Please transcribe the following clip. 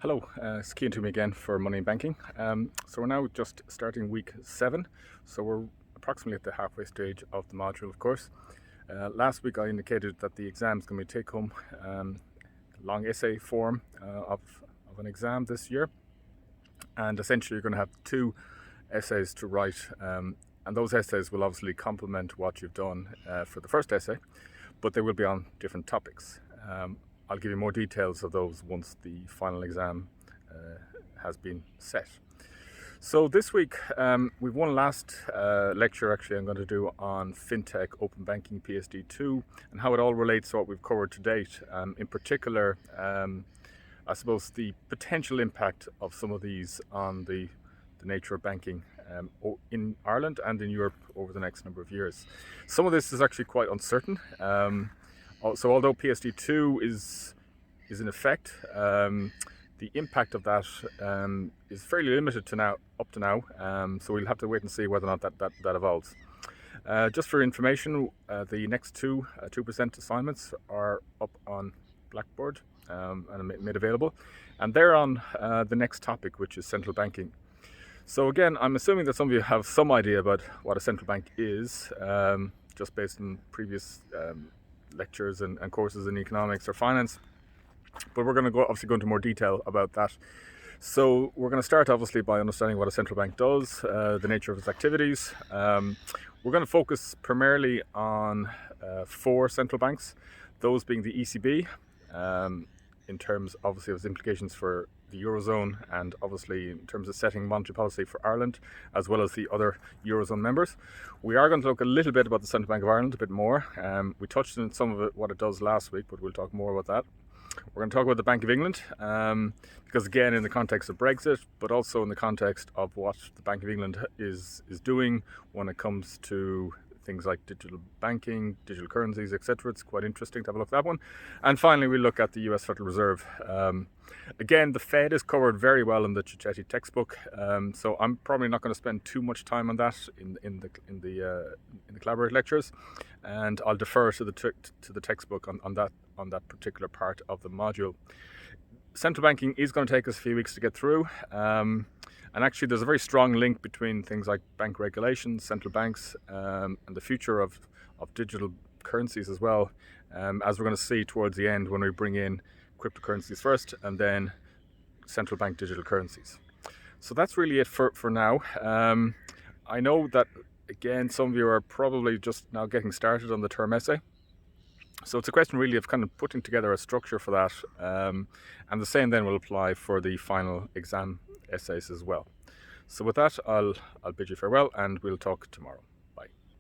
Hello, it's Cian Toomey again for Money and Banking. So we're now just starting week 7, so we're approximately at the halfway stage of the module, of course. Last week I indicated that the exam is going to be take-home long essay form of an exam this year, and essentially you're going to have 2 essays to write, and those essays will obviously complement what you've done for the first essay, but they will be on different topics. I'll give you more details of those once the final exam has been set. So this week we've one last lecture actually I'm going to do on FinTech Open Banking PSD2 and how it all relates to what we've covered to date. In particular, I suppose the potential impact of some of these on the nature of banking in Ireland and in Europe over the next number of years. Some of this is actually quite uncertain. So although PSD2 is in effect, the impact of that is fairly limited up to now. So we'll have to wait and see whether or not that evolves. Just for information, the next 2% assignments are up on Blackboard and made available, and they're on the next topic, which is central banking. So again, I'm assuming that some of you have some idea about what a central bank is, just based on previous lectures and courses in economics or finance, but we're going to obviously go into more detail about that. So we're going to start obviously by understanding what a central bank does, the nature of its activities. We're going to focus primarily on 4 central banks, those being the ECB, in terms obviously of its implications for the Eurozone and obviously in terms of setting monetary policy for Ireland as well as the other Eurozone members. We are going to look a little bit about the Central Bank of Ireland, a bit more. We touched on some of it, what it does last week, but we'll talk more about that. We're going to talk about the Bank of England, because again in the context of Brexit, but also in the context of what the Bank of England is doing when it comes to things like digital banking, digital currencies, etc. It's quite interesting to have a look at that one. And finally, we look at the US Federal Reserve. Again, the Fed is covered very well in the Cicchetti textbook, so I'm probably not going to spend too much time on that in the collaborate lectures, and I'll defer to the textbook on that particular part of the module. Central banking is going to take us a few weeks to get through. And actually there's a very strong link between things like bank regulations, central banks, and the future of digital currencies as well, as we're going to see towards the end when we bring in cryptocurrencies first and then central bank digital currencies. So that's really it for now. I know that, again, some of you are probably just now getting started on the term essay. So it's a question really of kind of putting together a structure for that, and the same then will apply for the final exam essays as well. So with that, I'll bid you farewell and we'll talk tomorrow.